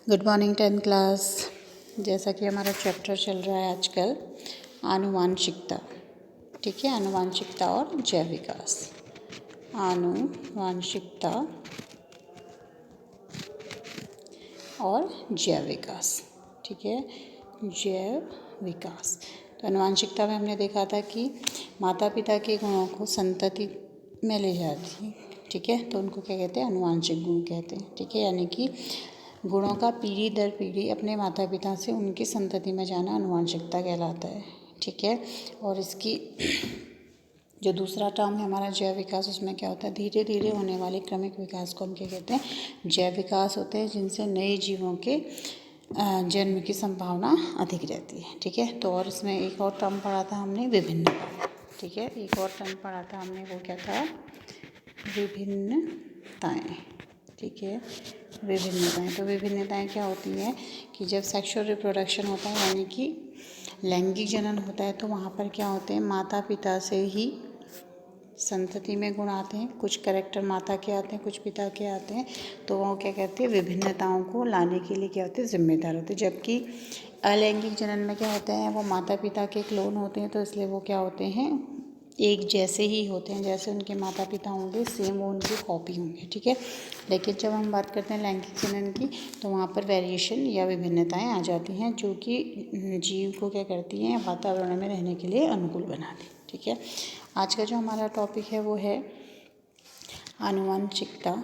Good morning 10th class. जैसा कि हमारा चैप्टर चल रहा है आजकल आनुवांशिकता, ठीक है। आनुवांशिकता और जैव विकास। आनुवांशिकता और जैव विकास, ठीक है। जैव विकास। तो आनुवांशिकता में हमने देखा था कि माता पिता के गुणों को संतति में ले जाती है, ठीक है। तो उनको क्या कहते हैं? अनुवांशिक गुण कहते हैं, ठीक है। यानी कि गुणों का पीढ़ी दर पीढ़ी अपने माता पिता से उनकी संतति में जाना अनुवांशिकता कहलाता है, ठीक है। और इसकी जो दूसरा टर्म है हमारा जैव विकास, उसमें क्या होता है? धीरे धीरे होने वाले क्रमिक विकास को हम क्या कहते हैं? जैव विकास होते हैं, जिनसे नए जीवों के जन्म की संभावना अधिक रहती है, ठीक है। तो और इसमें एक और टर्म पढ़ा था हमने, विभिन्नता, ठीक है। एक और टर्म पढ़ा था हमने, वो क्या था? विभिन्नताएं, ठीक है। विभिन्नताएं, तो विभिन्नताएं क्या होती हैं कि जब सेक्सुअल रिप्रोडक्शन होता है, यानी कि लैंगिक जनन होता है, तो वहाँ पर क्या होते हैं? माता पिता से ही संतति में गुण आते हैं। कुछ कैरेक्टर माता के आते हैं, कुछ पिता के आते हैं। तो वो क्या कहते हैं? विभिन्नताओं को लाने के लिए क्या होते हैं? जिम्मेदार होते हैं। जबकि अलैंगिक जनन में क्या होता है? वो माता पिता के क्लोन होते हैं, तो इसलिए वो क्या होते हैं? एक जैसे ही होते हैं, जैसे उनके माता पिता होंगे सेम वो उनकी कॉपी होंगे, ठीक है। लेकिन जब हम बात करते हैं लैंगिक जनन की, तो वहाँ पर वेरिएशन या विभिन्नताएं आ जाती हैं, जो कि जीव को क्या करती हैं? वातावरण में रहने के लिए अनुकूल बनाती हैं, ठीक है। आज का जो हमारा टॉपिक है वो है आनुवांशिकता,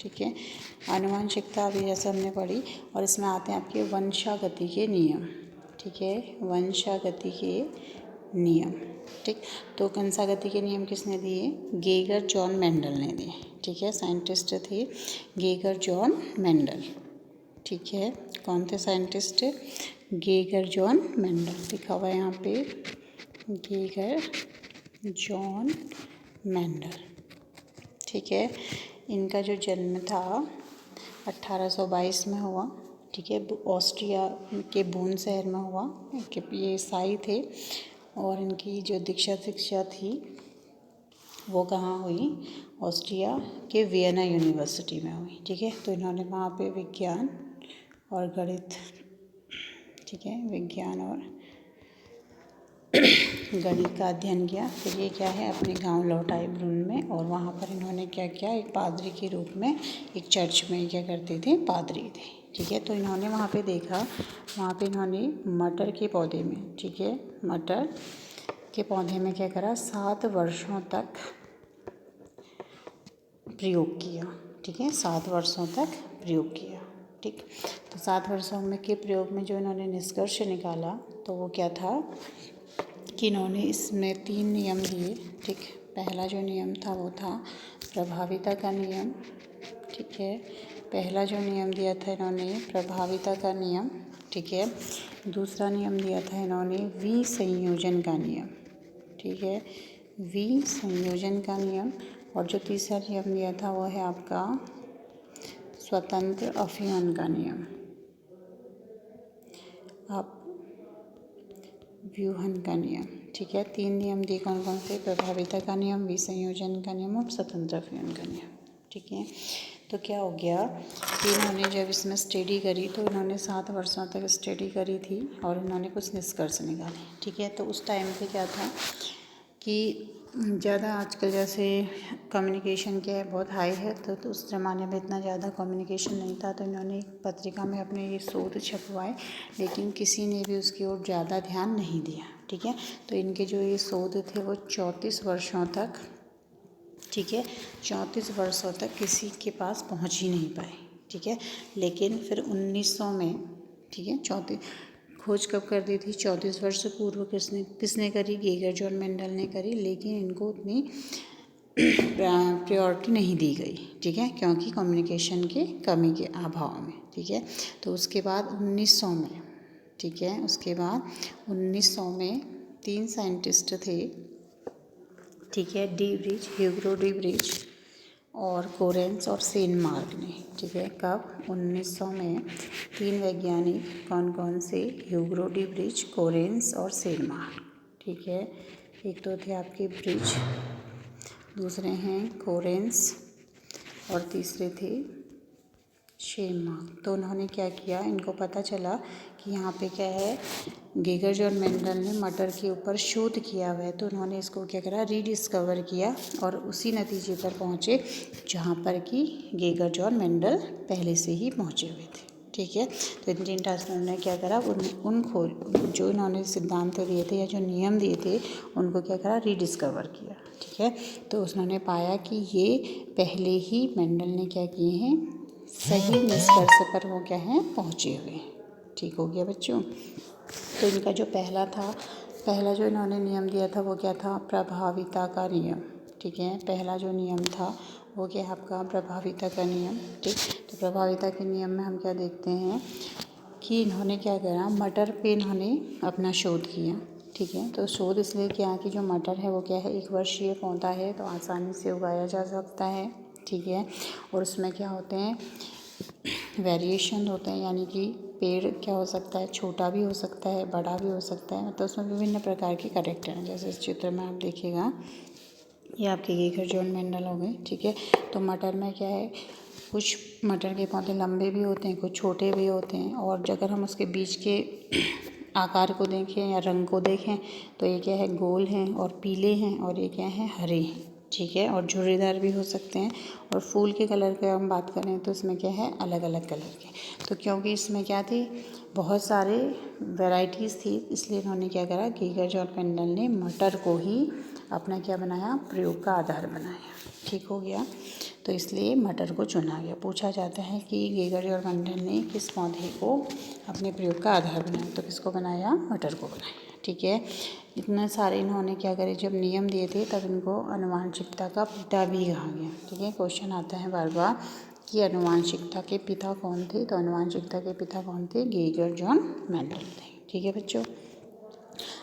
ठीक है। आनुवांशिकता अभी जैसे हमने पढ़ी, और इसमें आते हैं आपके वंशागति के नियम, ठीक है। वंशागति के नियम, ठीक। तो वंशागति के नियम किसने दिए? गेगर जॉन मेंडल ने दिए, ठीक है। साइंटिस्ट थे गेगर जॉन मेंडल, ठीक है। कौन थे साइंटिस्ट? गेगर जॉन मेंडल, लिखा हुआ है यहाँ पे गेगर जॉन मेंडल, ठीक है। इनका जो जन्म था 1822 में हुआ, ठीक है। ऑस्ट्रिया के बोन शहर में हुआ, कि ये ईसाई थे। और इनकी जो दीक्षा शिक्षा थी वो कहाँ हुई? ऑस्ट्रिया के वियना यूनिवर्सिटी में हुई, ठीक है। तो इन्होंने वहाँ पे विज्ञान और गणित, ठीक है, विज्ञान और गणित का अध्ययन किया। फिर ये क्या है? अपने गांव लौट आए ब्रून में, और वहाँ पर इन्होंने क्या किया? एक पादरी के रूप में एक चर्च में क्या करते थे? पादरी थे, ठीक है। तो इन्होंने वहाँ पे देखा, वहाँ पे इन्होंने मटर के पौधे में, ठीक है, मटर के पौधे में क्या करा? 7 वर्षों तक प्रयोग किया, ठीक है। 7 वर्षों तक प्रयोग किया, ठीक। तो 7 वर्षों में के प्रयोग में जो इन्होंने निष्कर्ष निकाला, तो वो क्या था कि इन्होंने इसमें 3 नियम दिए, ठीक। पहला जो नियम था वो था प्रभाविता का नियम, ठीक है। पहला जो नियम दिया था इन्होंने प्रभाविता का नियम, ठीक है। दूसरा नियम दिया था इन्होंने विसंयोजन का नियम, ठीक है, विसंयोजन का नियम। और जो तीसरा नियम दिया था वो है आपका स्वतंत्र अभिवन का नियम, व्यूहन का नियम, ठीक है। 3 नियम दिए, कौन कौन से? प्रभाविता का नियम, विसंयोजन का नियम और स्वतंत्र अभिवन का नियम, ठीक है। तो क्या हो गया कि इन्होंने जब इसमें स्टडी करी, तो इन्होंने 7 वर्षों तक स्टडी करी थी और इन्होंने कुछ निष्कर्ष निकाले, ठीक है। तो उस टाइम पे क्या था कि ज़्यादा आजकल जैसे कम्युनिकेशन के बहुत हाई है, तो उस ज़माने में इतना ज़्यादा कम्युनिकेशन नहीं था। तो इन्होंने एक पत्रिका में अपने ये शोध छपवाए, लेकिन किसी ने भी उसकी ओर ज़्यादा ध्यान नहीं दिया, ठीक है। तो इनके जो ये शोध थे वो 34 वर्षों तक, ठीक है, 34 वर्षों तक किसी के पास पहुंच ही नहीं पाए, ठीक है। लेकिन फिर 1900 में, ठीक है, 34 खोज कब कर दी थी? 34 वर्ष पूर्व किसने करी? गेगर जॉन मेंडल ने करी। लेकिन इनको उतनी प्रायोरिटी नहीं दी गई, ठीक है, क्योंकि कम्युनिकेशन के कमी के अभाव में, ठीक है। तो उसके बाद 1900 में, ठीक है, उसके बाद 1900 में 3 साइंटिस्ट थे, ठीक है, D bridge, Hugo de bridge और कोरेंस और सेनमार्क ने, ठीक है। कब? 1900 में 3 वैज्ञानिक, कौन कौन से? ह्यूगो डी ब्रिज, कोरेंस और सेनमार्क, ठीक है। एक तो थे आपके ब्रिज, दूसरे हैं कोरेंस और तीसरे थे शेरमार्क। तो उन्होंने क्या किया, इनको पता चला कि यहाँ पे क्या है, गेगर्ज और मेंडल ने मटर के ऊपर शोध किया हुआ है। तो उन्होंने इसको क्या करा, रीडिस्कवर किया और उसी नतीजे पर पहुँचे जहाँ पर कि गेगर्ज और मेंडल पहले से ही पहुँचे हुए थे। ठीक है, तो इंडियन ट्रांसलेटर ने क्या करा, जो इन्होंने सिद्धांत दिए थे या जो नियम दिए थे उनको क्या करा, रीडिस्कवर किया। ठीक है, तो उन्होंने पाया कि ये पहले ही मेंडल ने क्या किए हैं, सही निष्कर्ष पर वो क्या है, पहुँचे हुए हैं। ठीक हो गया बच्चों। तो इनका जो पहला जो इन्होंने नियम दिया था वो क्या था, प्रभाविता का नियम। ठीक है, पहला जो नियम था वो क्या है आपका, प्रभाविता का नियम। ठीक, तो प्रभाविता के नियम में हम क्या देखते हैं कि इन्होंने क्या करा, मटर पे इन्होंने अपना शोध किया। ठीक है, तो शोध इसलिए किया कि जो मटर है वो क्या है, एक वर्षीय पौधा है, तो आसानी से उगाया जा सकता है। ठीक है, और उसमें क्या होते हैं, वेरिएशन होते हैं, यानी कि पेड़ क्या हो सकता है, छोटा भी हो सकता है, बड़ा भी हो सकता है, मतलब उसमें विभिन्न प्रकार के कैरेक्टर हैं। जैसे इस चित्र में आप देखिएगा, ये आपके गेगर्ज और मेंडल हो गए। ठीक है, तो मटर में क्या है, कुछ मटर के पौधे लंबे भी होते हैं, कुछ छोटे भी होते हैं, और अगर हम उसके बीज के आकार को देखें या रंग को देखें तो ये क्या है, गोल हैं और पीले हैं, और ये क्या है, हरे हैं। ठीक है, और झुर्रीदार भी हो सकते हैं। और फूल के कलर की हम बात करें तो इसमें क्या है, अलग अलग कलर के। तो क्योंकि इसमें क्या थी, बहुत सारे वैरायटीज़ थी, इसलिए इन्होंने क्या करा, गेगर्ज और मेंडल ने मटर को ही अपना क्या बनाया, प्रयोग का आधार बनाया। ठीक हो गया, तो इसलिए मटर को चुना गया। पूछा जाता है कि गेगर्ज और मेंडल ने किस पौधे को अपने प्रयोग का आधार बनाया, तो किसको बनाया, मटर को बनाया। ठीक है, इतने सारे इन्होंने क्या करे, जब नियम दिए थे तब इनको आनुवांशिकता का पिता भी कहा गया। ठीक है, क्वेश्चन आता है बार बार कि आनुवांशिकता के पिता कौन थे, तो आनुवांशिकता के पिता कौन थे, गेगर्ज और मेंडल थे। ठीक है बच्चों,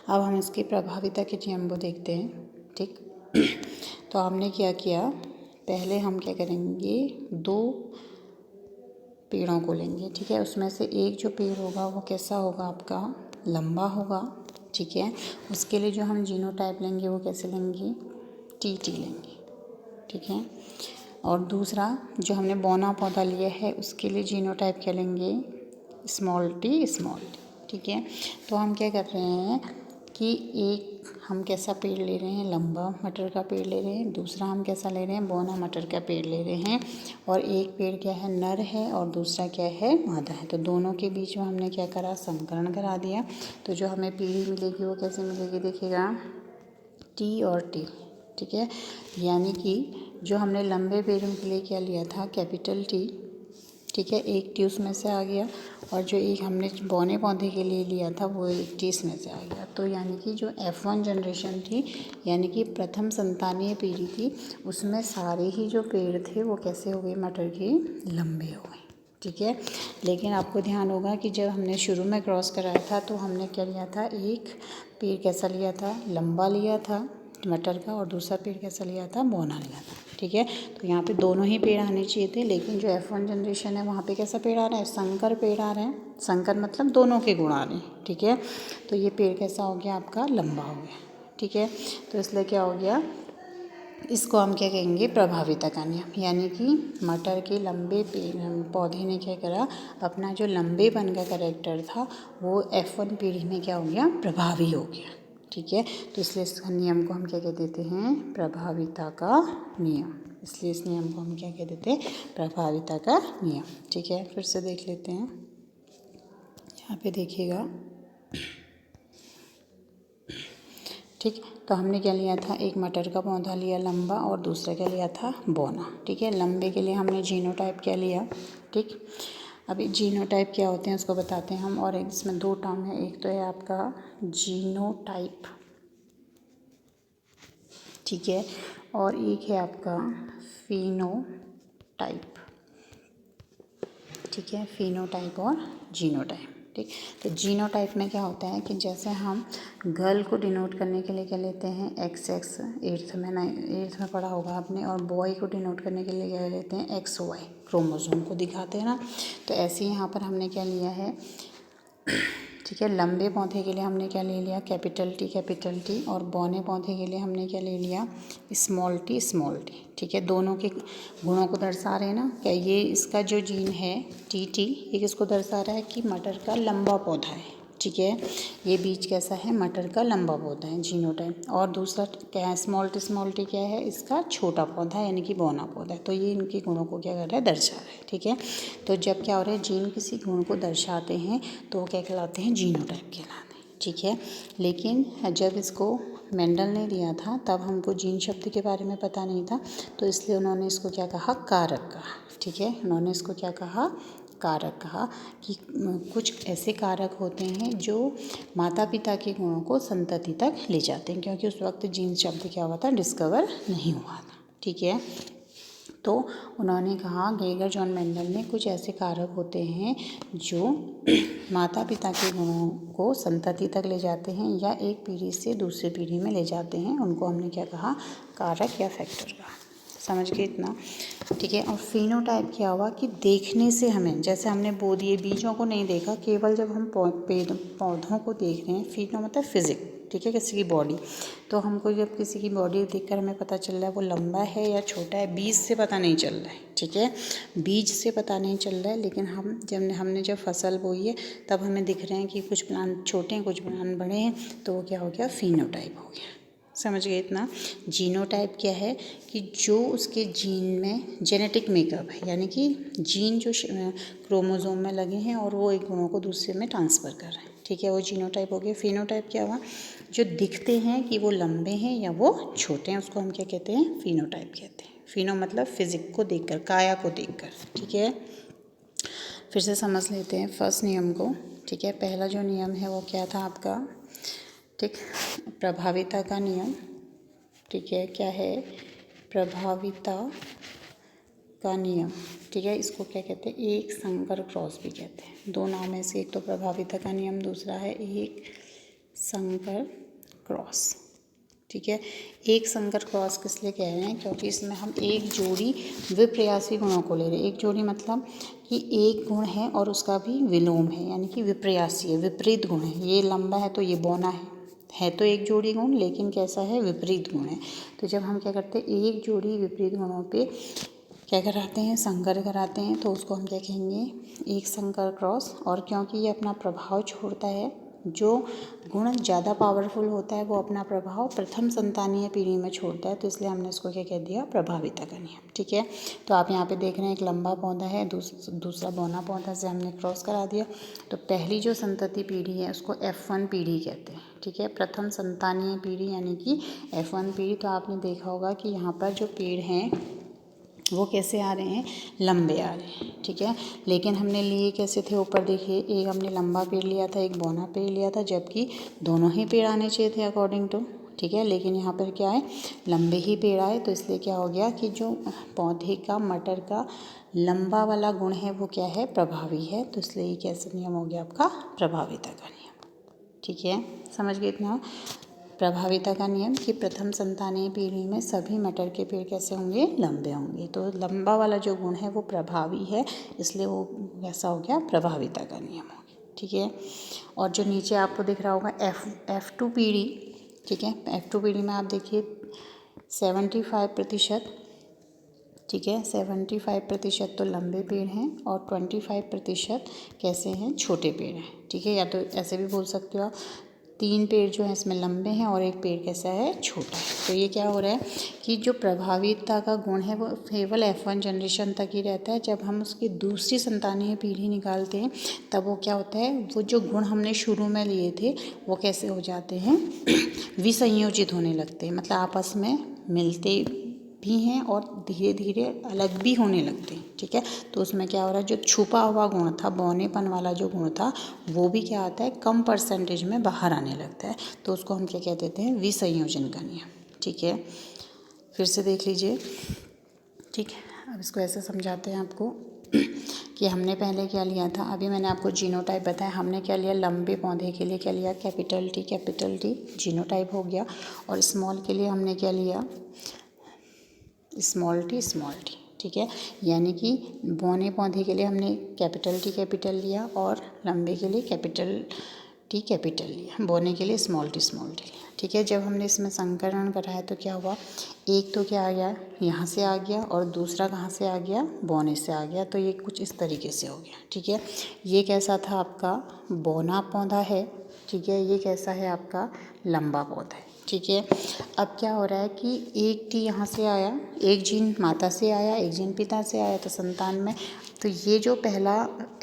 अब हम इसकी प्रभाविता के नियम को देखते हैं। ठीक, तो हमने क्या किया, पहले हम क्या करेंगे, 2 पेड़ों को लेंगे। ठीक है, उसमें से एक जो पेड़ होगा वो कैसा होगा आपका, लंबा होगा। ठीक है, उसके लिए जो हम जीनोटाइप लेंगे वो कैसे लेंगे, टी लेंगे। ठीक है, और दूसरा जो हमने बौना पौधा लिया है उसके लिए जीनोटाइप क्या लेंगे, स्मॉल टी। ठीक है, तो हम क्या कर रहे हैं कि एक हम कैसा पेड़ ले रहे हैं, लंबा मटर का पेड़ ले रहे हैं, दूसरा हम कैसा ले रहे हैं, बौना मटर का पेड़ ले रहे हैं, और एक पेड़ क्या है, नर है, और दूसरा क्या है, मादा है। तो दोनों के बीच में हमने क्या करा, संकरण करा दिया। तो जो हमें पीढ़ी मिलेगी वो कैसे मिलेगी, देखिएगा, टी और टी। ठीक है, यानी कि जो हमने लंबे पेड़ों के लिए क्या लिया था, कैपिटल टी। ठीक है, एक टी उसमें से आ गया, और जो एक हमने बौने पौधे के लिए लिया था वो एक टी इसमें से आ गया। तो यानी कि जो F1 जनरेशन थी, यानी कि प्रथम संतानीय पीढ़ी थी, उसमें सारे ही जो पेड़ थे वो कैसे हो गए, मटर के लंबे हो गए। ठीक है, लेकिन आपको ध्यान होगा कि जब हमने शुरू में क्रॉस कराया था तो हमने क्या लिया था, एक पेड़ कैसा लिया था, लंबा लिया था मटर का, और दूसरा पेड़ कैसा लिया था, बौना लिया था। ठीक है, तो यहाँ पे दोनों ही पेड़ आने चाहिए थे, लेकिन जो F1 जनरेशन है वहाँ पे कैसा पेड़ आ रहा है, संकर पेड़ आ रहे हैं। संकर मतलब दोनों के गुण आ रहे हैं। ठीक है, तो ये पेड़ कैसा हो गया आपका, लंबा हो गया। ठीक है, तो इसलिए क्या हो गया, इसको हम क्या कहेंगे, प्रभाविता का नियम। यानी कि मटर के लंबे पौधे ने क्या करा, अपना जो लंबेपन का कैरेक्टर था वो F1 पीढ़ी में क्या हो गया, प्रभावी हो गया। ठीक है, तो इसलिए इस नियम को हम क्या कह देते हैं, प्रभाविता का नियम। इसलिए इस नियम को हम क्या कह देते हैं, प्रभाविता का नियम। ठीक है, फिर से देख लेते हैं, यहाँ पे देखिएगा। ठीक, तो हमने क्या लिया था, एक मटर का पौधा लिया लंबा, और दूसरा क्या लिया था, बौना। ठीक है, लंबे के लिए हमने जीनोटाइप क्या लिया। ठीक, अभी जीनोटाइप क्या होते हैं उसको बताते हैं हम, और एक इसमें 2 टर्म है, एक तो है आपका जीनोटाइप। ठीक है, और एक है आपका फिनोटाइप। ठीक है, फिनोटाइप और जीनोटाइप। ठीक, तो जीनोटाइप में क्या होता है कि जैसे हम गर्ल को डिनोट करने के लिए क्या लेते हैं, XX, 8th में पढ़ा होगा आपने, और बॉय को डिनोट करने के लिए क्या लेते हैं, XY, क्रोमोसोम को दिखाते हैं ना। तो ऐसे ही यहाँ पर हमने क्या लिया है, ठीक है। लंबे पौधे के लिए हमने क्या ले लिया, कैपिटल टी, और बौने पौधे के लिए हमने क्या ले लिया, स्मॉल टी। ठीक है, दोनों के गुणों को दर्शा रहे हैं ना। क्या ये इसका जो जीन है टी, ये किसको दर्शा रहा है कि मटर का लंबा पौधा है। ठीक है, ये बीज कैसा है, मटर का लंबा पौधा है, जीनोटाइप। और दूसरा क्या है, स्मॉल टी क्या है, इसका छोटा पौधा यानी कि बौना पौधा है। तो ये इनके गुणों को क्या कर रहा है, दर्शा रहा है। ठीक है, तो जब क्या हो रहा है, जीन किसी गुण को दर्शाते हैं तो वो क्या कहलाते हैं, जीनोटाइप कहलाते हैं। ठीक है, लेकिन जब इसको मेंडल ने दिया था तब हमको जीन शब्द के बारे में पता नहीं था, तो इसलिए उन्होंने इसको क्या कहा, कारक कहा। ठीक है, उन्होंने इसको क्या कहा, कारक कहा कि कुछ ऐसे कारक होते हैं जो माता पिता के गुणों को संतति तक ले जाते हैं, क्योंकि उस वक्त जीन शब्द क्या हुआ था, डिस्कवर नहीं हुआ था। ठीक है, तो उन्होंने कहा, गेगर जॉन मेंडल ने, कुछ ऐसे कारक होते हैं जो माता पिता के गुणों को संतति तक ले जाते हैं या एक पीढ़ी से दूसरी पीढ़ी में ले जाते हैं, उनको हमने क्या कहा, कारक या फैक्टर कहा। समझ गए इतना। ठीक है, और फिनोटाइप क्या हुआ कि देखने से हमें, जैसे हमने बो दिए, बीजों को नहीं देखा, केवल जब हम पौधों को देख रहे हैं, फिनो मतलब फिजिक, ठीक है, किसी की बॉडी, तो हमको जब किसी की बॉडी देखकर हमें पता चल रहा है वो लंबा है या छोटा है, बीज से पता नहीं चल रहा है। ठीक है, बीज से पता नहीं चल रहा है, लेकिन हमने जब फसल बोई है तब हमें दिख रहे हैं कि कुछ प्लांट छोटे हैं, कुछ प्लांट बड़े हैं, तो वो क्या हो गया, फिनोटाइप हो गया। समझ गए इतना। जीनोटाइप क्या है कि जो उसके जीन में जेनेटिक मेकअप है, यानी कि जीन जो क्रोमोसोम में लगे हैं और वो एक गुणों को दूसरे में ट्रांसफ़र कर रहे हैं। ठीक है, वो जीनोटाइप हो गया। फिनोटाइप क्या हुआ, जो दिखते हैं कि वो लंबे हैं या वो छोटे हैं, उसको हम क्या कहते हैं, फिनोटाइप कहते हैं। फिनो मतलब फिजिक को देखकर, काया को देखकर। ठीक है, फिर से समझ लेते हैं फर्स्ट नियम को। ठीक है, पहला जो नियम है वो क्या था आपका, ठीक, प्रभाविता का नियम। ठीक है, क्या है, प्रभाविता का नियम। ठीक है, इसको क्या कहते हैं, एक संकर क्रॉस भी कहते हैं। दो नाम है इसके, एक तो प्रभाविता का नियम, दूसरा है एक संकर क्रॉस। ठीक है, एक संकर क्रॉस किस लिए कह रहे हैं, क्योंकि इसमें हम एक जोड़ी विप्रयासी गुणों को ले रहे हैं। एक जोड़ी मतलब कि एक गुण है और उसका भी विलोम है, यानी कि विप्रयासी है, विपरीत गुण है। ये लंबा है तो ये बौना है तो एक जोड़ी गुण, लेकिन कैसा है, विपरीत गुण है। तो जब हम क्या करते हैं, एक जोड़ी विपरीत गुणों पे क्या कराते हैं, संकर कराते हैं, तो उसको हम क्या कहेंगे, एक संकर क्रॉस। और क्योंकि ये अपना प्रभाव छोड़ता है, जो गुण ज़्यादा पावरफुल होता है वो अपना प्रभाव प्रथम संतानीय पीढ़ी में छोड़ता है, तो इसलिए हमने इसको क्या कह दिया, प्रभाविता का नियम। ठीक है, तो आप यहाँ पे देख रहे हैं एक लंबा पौधा है, दूसरा बौना पौधा से हमने क्रॉस करा दिया, तो पहली जो संतति पीढ़ी है उसको F1 पीढ़ी कहते हैं। ठीक है, प्रथम संतानीय पीढ़ी यानी कि F1 पीढ़ी। तो आपने देखा होगा कि यहाँ पर जो पेड़ हैं वो कैसे आ रहे हैं, लंबे आ रहे हैं। ठीक है, लेकिन हमने लिए कैसे थे, ऊपर देखिए, एक हमने लंबा पेड़ लिया था, एक बौना पेड़ लिया था, जबकि दोनों ही पेड़ आने चाहिए थे अकॉर्डिंग टू। ठीक है, लेकिन यहाँ पर क्या है, लंबे ही पेड़ आए, तो इसलिए क्या हो गया कि जो पौधे का, मटर का लंबा वाला गुण है वो क्या है, प्रभावी है, तो इसलिए ये कैसे नियम हो गया आपका, प्रभाविता का नियम। ठीक है, समझ गए इतना। प्रभाविता का नियम कि प्रथम संतानीय पीढ़ी में सभी मटर के पेड़ कैसे होंगे, लंबे होंगे। तो लंबा वाला जो गुण है वो प्रभावी है, इसलिए वो कैसा हो गया, प्रभाविता का नियम हो गया। ठीक है, और जो नीचे आपको दिख रहा होगा F2 पीढ़ी। ठीक है, F2 पीढ़ी में आप देखिए 75%, ठीक है, 75% तो लंबे पेड़ हैं और 25% कैसे हैं, छोटे पेड़ हैं। ठीक है, या तो ऐसे भी बोल सकते हो आप, 3 पेड़ जो हैं इसमें लंबे हैं और एक पेड़ कैसा है, छोटा है। तो ये क्या हो रहा है कि जो प्रभाविता का गुण है वो केवल F1 जनरेशन तक ही रहता है। जब हम उसकी दूसरी संतानीय पीढ़ी निकालते हैं तब वो क्या होता है, वो जो गुण हमने शुरू में लिए थे वो कैसे हो जाते हैं, विसंयोजित होने लगते हैं, मतलब आपस में मिलते भी हैं और धीरे धीरे अलग भी होने लगते हैं। ठीक है, तो उसमें क्या हो रहा है, जो छुपा हुआ गुण था, बौनेपन वाला जो गुण था, वो भी क्या आता है, कम परसेंटेज में बाहर आने लगता है, तो उसको हम क्या कह देते हैं, विसंयोजन का नियम। ठीक है, फिर से देख लीजिए। ठीक है, अब इसको ऐसे समझाते हैं आपको कि हमने पहले क्या लिया था, अभी मैंने आपको जीनोटाइप बताया, हमने क्या लिया, लंबे पौधे के लिए क्या लिया, कैपिटल टी जीनोटाइप हो गया, और स्मॉल के लिए हमने क्या लिया, स्मॉल टी। ठीक है, यानी कि बौने पौधे के लिए हमने कैपिटल टी लिया और लंबे के लिए कैपिटल टी कैपिटल लिया, बोने के लिए स्मॉल टी लिया। ठीक है, जब हमने इसमें संकरण कराया तो क्या हुआ, एक तो क्या आ गया, यहाँ से आ गया और दूसरा कहाँ से आ गया, बोने से आ गया। तो ये कुछ इस तरीके से हो गया। ठीक है, ये कैसा था आपका बोना पौधा है। ठीक है, ये कैसा है आपका लंबा पौधा है। ठीक है, अब क्या हो रहा है कि एक टी यहाँ से आया, एक जीन माता से आया, एक जीन पिता से आया, तो संतान में तो ये जो पहला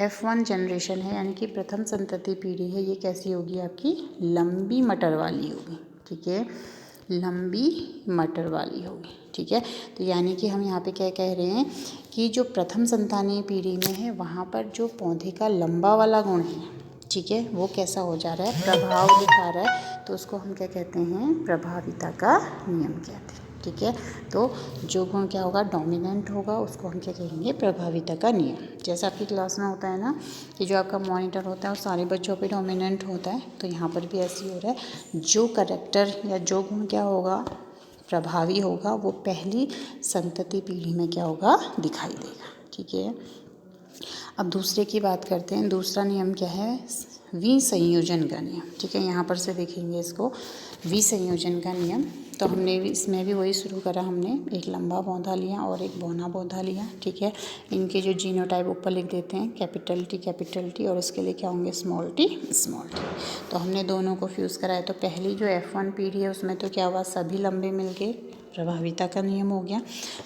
F1 जनरेशन है यानी कि प्रथम संतति पीढ़ी है, ये कैसी होगी आपकी लंबी मटर वाली होगी। ठीक है, लंबी मटर वाली होगी। ठीक है, तो यानी कि हम यहाँ पे क्या कह रहे हैं कि जो प्रथम संतानीय पीढ़ी में है वहाँ पर जो पौधे का लंबा वाला गुण है, ठीक है, वो कैसा हो जा रहा है, प्रभाव दिखा रहा है। तो उसको हम क्या कहते हैं, प्रभाविता का नियम कहते हैं। ठीक है, तो जो गुण क्या होगा, डोमिनेंट होगा, उसको हम क्या कहेंगे, प्रभाविता का नियम। जैसे आपकी क्लास में होता है ना कि जो आपका मॉनिटर होता है वो सारे बच्चों पे डोमिनेंट होता है, तो यहाँ पर भी ऐसे ही हो रहा है। जो कैरेक्टर या जो गुण क्या होगा, प्रभावी होगा, वो पहली संतति पीढ़ी में क्या होगा, दिखाई देगा। ठीक है, अब दूसरे की बात करते हैं। दूसरा नियम क्या है, विसंयोजन का नियम। ठीक है, यहाँ पर से देखेंगे इसको, विसंयोजन का नियम। तो हमने भी इसमें भी वही शुरू करा, हमने एक लंबा पौधा लिया और एक बौना पौधा लिया। ठीक है, इनके जो जीनोटाइप ऊपर लिख देते हैं, कैपिटल टी और इसके लिए क्या होंगे, स्मॉल टी। तो हमने दोनों को फ्यूज़ कराया। तो पहली जो F1 पीढ़ी है उसमें तो क्या हुआ, सभी लंबे मिलके प्रभाविता का नियम हो गया।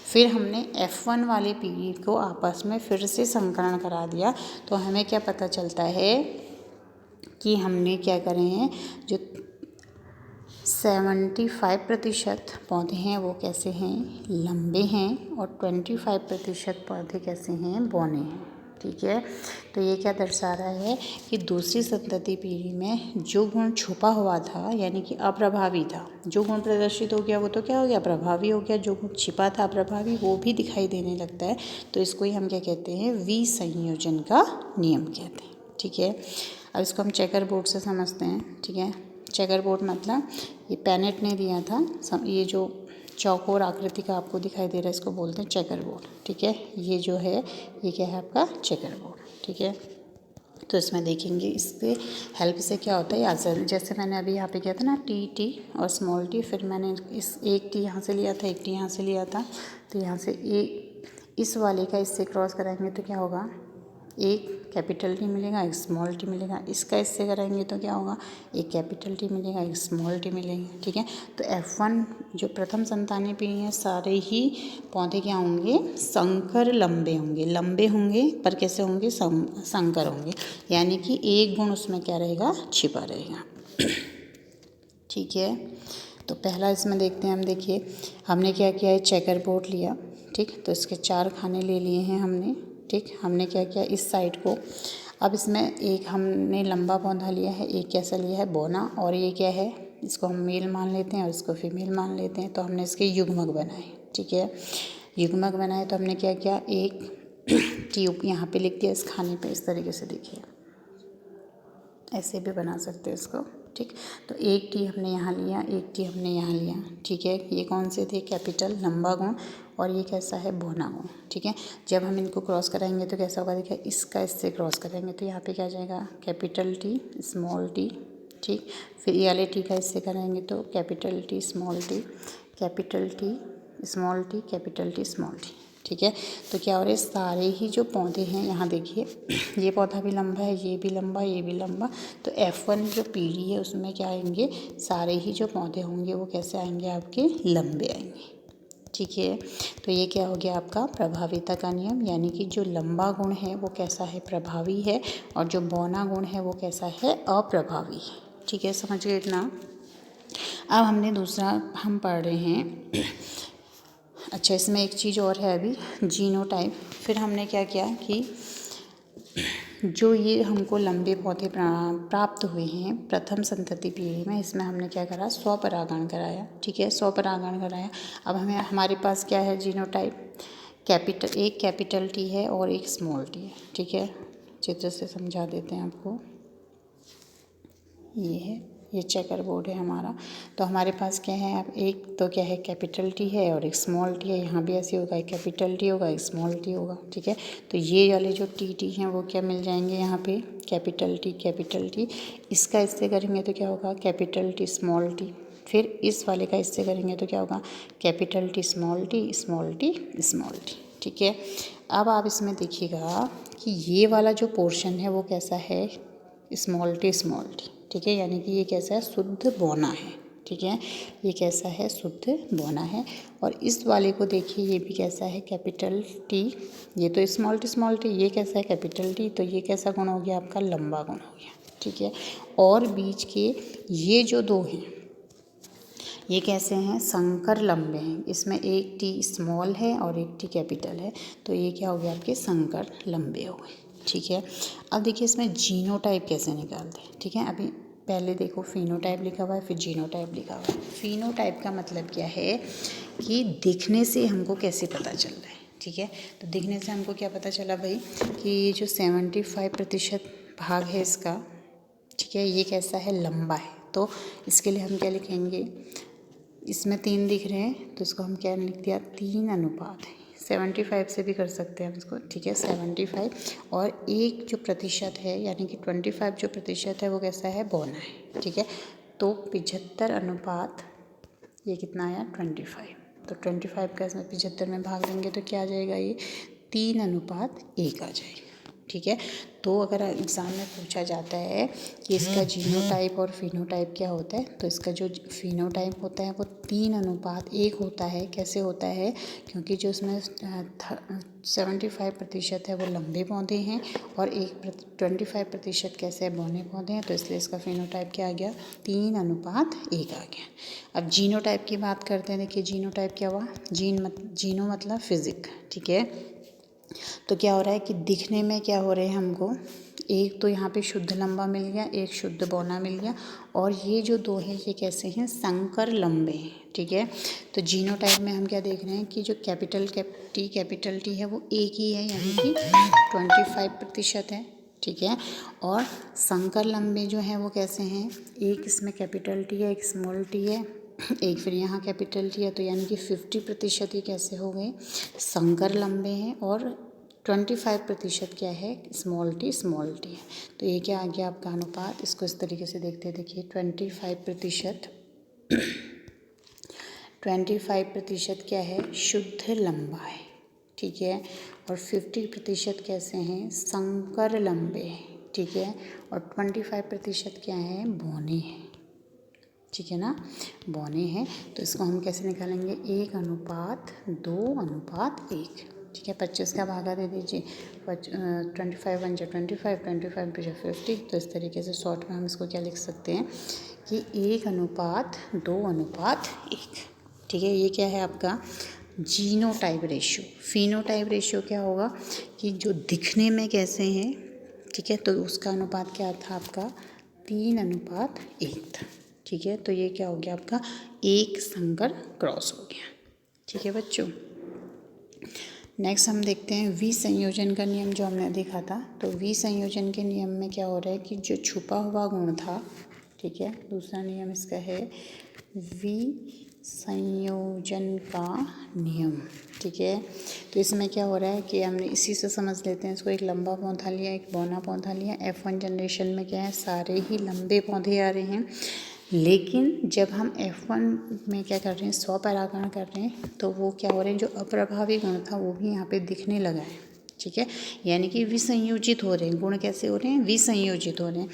फिर हमने F1 वाली पीढ़ी को आपस में फिर से संकरण करा दिया। तो हमें क्या पता चलता है कि हमने क्या करे हैं, जो 75% पौधे हैं वो कैसे हैं, लंबे हैं, और 25% पौधे कैसे हैं, बौने हैं। ठीक है, तो ये क्या दर्शा रहा है कि दूसरी संतति पीढ़ी में जो गुण छुपा हुआ था यानी कि अप्रभावी था, जो गुण प्रदर्शित हो गया वो तो क्या हो गया, प्रभावी हो गया। जो गुण छिपा था अप्रभावी वो भी दिखाई देने लगता है। तो इसको ही हम क्या कहते हैं, विसंयोजन का नियम कहते हैं। ठीक है, अब इसको हम चेकर बोर्ड से समझते हैं। ठीक है, चेकर बोर्ड मतलब ये पैनेट ने दिया था, ये जो चौकोर आकृति का आपको दिखाई दे रहा है इसको बोलते हैं चेकर बोर्ड। ठीक है, ये जो है ये क्या है आपका चेकर बोर्ड। ठीक है, तो इसमें देखेंगे इसके हेल्प से क्या होता है, आंसर जैसे मैंने अभी यहाँ पे किया था ना, टी और स्मॉल टी, फिर मैंने इस एक टी यहाँ से लिया था, एक टी यहाँ से लिया था। तो यहाँ से इस वाले का इससे क्रॉस कराएंगे तो क्या होगा, एक कैपिटल टी मिलेगा, एक स्मॉल टी मिलेगा। इसका इससे कराएंगे तो क्या होगा, एक कैपिटल टी मिलेगा, एक स्मॉल टी मिलेंगे। ठीक है, तो F1 जो प्रथम संतानीय पीढ़ी है सारे ही पौधे क्या होंगे, संकर लंबे होंगे पर कैसे होंगे, संकर होंगे, यानी कि एक गुण उसमें क्या रहेगा, छिपा रहेगा। ठीक है, तो पहला इसमें देखते हैं हम। देखिए हमने क्या किया है, चेकर बोर्ड लिया। ठीक, तो इसके 4 खाने ले लिए हैं हमने। ठीक, हमने क्या किया, इस साइड को, अब इसमें एक हमने लंबा पौधा लिया है, एक कैसा लिया है, बौना, और ये क्या है, इसको हम मेल मान लेते हैं और इसको फीमेल मान लेते हैं। तो हमने इसके युग्मक बनाए। ठीक है, युग्मक बनाए तो हमने क्या किया, एक ट्यूब यहाँ पे लिख दिया इस खाने पे, इस तरीके से देखिए, ऐसे भी बना सकते हैं इसको। ठीक, तो एक टी हमने यहाँ लिया, एक टी हमने यहाँ लिया। ठीक है, ये कौन से थे, कैपिटल लंबा गुण, और ये कैसा है, बौना गुण। ठीक है, जब हम इनको क्रॉस कराएंगे तो कैसा होगा, देखिए इसका इससे क्रॉस करेंगे तो यहाँ पे क्या आ जाएगा, कैपिटल टी स्मॉल टी। ठीक, फिर ये वाले टी का इससे कराएंगे तो capital T small T, capital T small T, capital T small T. ठीक है, तो क्या हो रहा है, सारे ही जो पौधे हैं, यहाँ देखिए ये पौधा भी लंबा है, ये भी लंबा, ये भी लंबा। तो F1 जो पीढ़ी है उसमें क्या आएंगे, सारे ही जो पौधे होंगे वो कैसे आएंगे, आपके लंबे आएंगे। ठीक है, तो ये क्या हो गया आपका प्रभाविता का नियम, यानी कि जो लंबा गुण है वो कैसा है, प्रभावी है, और जो बौना गुण है वो कैसा है, अप्रभावी है। ठीक है, समझ गए इतना। अब हमने दूसरा हम पढ़ रहे हैं। अच्छा, इसमें एक चीज़ और है अभी, जीनोटाइप। फिर हमने क्या किया कि जो ये हमको लंबे पौधे प्राप्त हुए हैं प्रथम संतति पीढ़ी में, इसमें हमने क्या करा, स्वपरागण कराया। ठीक है, स्वपरागण कराया। अब हमें हमारे पास क्या है, जीनोटाइप एक कैपिटल टी है और एक स्मॉल टी है। ठीक है, चित्र से समझा देते हैं आपको। ये है ये चेकर बोर्ड है हमारा। तो हमारे पास क्या है, अब एक तो क्या है कैपिटल टी है और एक स्मॉल टी है। यहाँ भी ऐसे होगा, एक कैपिटल टी होगा, एक स्मॉल टी होगा। ठीक है, तो ये वाले जो टी हैं वो क्या मिल जाएंगे यहाँ पे, कैपिटल टी। इसका इससे करेंगे तो क्या होगा, कैपिटल टी स्मॉल टी। फिर इस वाले का इससे करेंगे तो क्या होगा, कैपिटल टी स्मॉल टी। ठीक है, अब आप इसमें देखिएगा कि ये वाला जो पोर्शन है वो कैसा है, स्मॉल टी। ठीक है, यानी कि ये कैसा है, शुद्ध बौना है। ठीक है, ये कैसा है, शुद्ध बौना है। और इस वाले को देखिए, ये भी कैसा है, कैपिटल टी। ये तो स्मॉल टी, ये कैसा है, कैपिटल टी। तो ये कैसा गुण हो गया आपका, लंबा गुण हो गया। ठीक है, और बीच के ये जो दो हैं ये कैसे हैं, संकर लंबे हैं। इसमें एक टी स्मॉल है और एक टी कैपिटल है, तो ये क्या हो गया, आपके संकर लंबे हो गए। ठीक है, अब देखिए इसमें जीनोटाइप कैसे निकालते हैं। ठीक है, अभी पहले देखो फिनोटाइप लिखा हुआ है, फिर जीनोटाइप लिखा हुआ है। फिनोटाइप का मतलब क्या है कि दिखने से हमको कैसे पता चल रहा है। ठीक है, तो दिखने से हमको क्या पता चला भाई कि ये जो 75% भाग है इसका, ठीक है, ये कैसा है, लंबा है। तो इसके लिए हम क्या लिखेंगे, इसमें 3 दिख रहे हैं तो इसको हम क्या लिख दिया, 3 अनुपात है। 75 से भी कर सकते हैं हम इसको। ठीक है, 75 और एक जो प्रतिशत है यानी कि 25 जो प्रतिशत है वो कैसा है, बौना है। ठीक है, तो 75 अनुपात ये कितना आया, 25। तो 25 का इसमें 75 में भाग देंगे तो क्या आ जाएगा, ये 3 अनुपात 1 आ जाएगा। ठीक है, तो अगर एग्ज़ाम में पूछा जाता है कि इसका जीनोटाइप और फिनोटाइप क्या होता है, तो इसका जो फिनोटाइप होता है वो 3 अनुपात 1 होता है। कैसे होता है, क्योंकि जो उसमें 75% है वो लंबे पौधे हैं और 25% कैसे है, बौने पौधे हैं। तो इसलिए इसका फिनोटाइप क्या आ गया, 3 अनुपात 1 आ गया। अब जीनोटाइप की बात करते हैं। देखिए जीनोटाइप क्या हुआ, जीनो मतलब फिजिक। ठीक है, तो क्या हो रहा है कि दिखने में क्या हो रहे हैं हमको, एक तो यहाँ पे शुद्ध लंबा मिल गया, एक शुद्ध बौना मिल गया, और ये जो दो हैं ये कैसे हैं, संकर लंबे हैं। ठीक है, तो जीनोटाइप में हम क्या देख रहे हैं कि जो कैपिटल टी है वो एक ही है, यानी कि 25% है। ठीक है, और संकर लंबे जो हैं वो कैसे हैं, एक इसमें कैपिटल टी है, एक स्मॉल टी है, एक फिर यहाँ कैपिटल टी है। तो यानी कि 50% ही कैसे हो गए, संकर लंबे हैं, और 25% क्या है, स्मॉल टी है। तो ये क्या आ गया आपका अनुपात। इसको इस तरीके से देखते हैं। देखिए 25% क्या है, शुद्ध लंबा है। ठीक है, और 50% कैसे हैं, संकर लंबे हैं। ठीक है, और 25% क्या है, बौने हैं। ठीक है ना, बौने हैं। तो इसको हम कैसे निकालेंगे, 1 अनुपात 2 अनुपात 1। ठीक है, 25 का भागा दे दीजिए, 25 1 25, 25 5 50। तो इस तरीके से शॉर्ट में हम इसको क्या लिख सकते हैं कि 1 अनुपात 2 अनुपात 1। ठीक है, ये क्या है आपका जीनोटाइप रेशियो। फिनोटाइप रेशियो क्या होगा कि जो दिखने में कैसे हैं। ठीक है, तो उसका अनुपात क्या था आपका, 3 अनुपात 1 था। ठीक है, तो ये क्या हो गया आपका, एक संकर क्रॉस हो गया। ठीक है बच्चों, नेक्स्ट हम देखते हैं विसंयोजन का नियम जो हमने देखा था। तो विसंयोजन के नियम में क्या हो रहा है कि जो छुपा हुआ गुण था, ठीक है, दूसरा नियम इसका है विसंयोजन का नियम। ठीक है, तो इसमें क्या हो रहा है कि हमने इसी से समझ लेते हैं इसको। एक लंबा पौधा लिया, एक बौना पौधा लिया। F1 जनरेशन में क्या है, सारे ही लंबे पौधे आ रहे हैं, लेकिन जब हम F1 में क्या कर रहे हैं, स्वपरागण कर रहे हैं, तो वो क्या हो रहे हैं, जो अप्रभावी गुण था वो भी यहाँ पे दिखने लगा है। ठीक है, यानी कि विसंयोजित हो रहे हैं। गुण कैसे हो रहे हैं, विसंयोजित हो रहे हैं।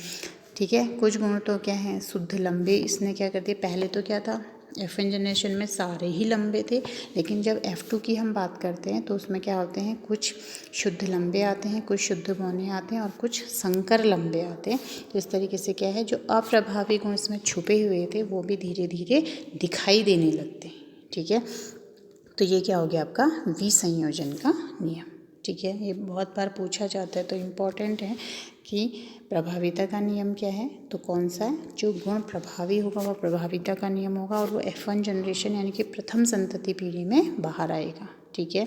ठीक है, कुछ गुण तो क्या हैं, शुद्ध लंबे। इसने क्या कर दिया, पहले तो क्या था, F1 जनरेशन में सारे ही लंबे थे, लेकिन जब F2 की हम बात करते हैं तो उसमें क्या होते हैं, कुछ शुद्ध लंबे आते हैं, कुछ शुद्ध बौने आते हैं, और कुछ संकर लंबे आते हैं। तो इस तरीके से क्या है, जो अप्रभावी गुण इसमें छुपे हुए थे वो भी धीरे धीरे दिखाई देने लगते हैं। ठीक है, तो ये क्या हो गया आपका विसंयोजन का नियम। ठीक है, ये बहुत बार पूछा जाता है, तो इम्पॉर्टेंट है कि प्रभाविता का नियम क्या है, तो कौन सा है, जो गुण प्रभावी होगा वह प्रभाविता का नियम होगा, और वो F1 जनरेशन यानी कि प्रथम संतति पीढ़ी में बाहर आएगा। ठीक है।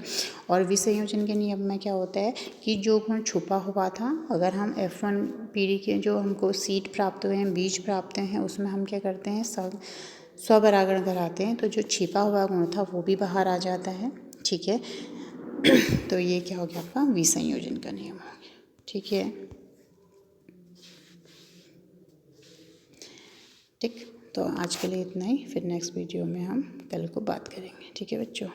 और विसंयोजन के नियम में क्या होता है कि जो गुण छुपा हुआ था, अगर हम F1 पीढ़ी के जो हमको सीड प्राप्त हुए हैं, बीज प्राप्त हैं, उसमें हम क्या करते हैं, स्वपरागण कराते हैं, तो जो छिपा हुआ गुण था वो भी बाहर आ जाता है, ठीक है। तो ये क्या हो गया आपका विसंयोजन का नियम हो गया, ठीक है। ठीक, तो आज के लिए इतना ही, फिर नेक्स्ट वीडियो में हम कल को बात करेंगे, ठीक है बच्चों।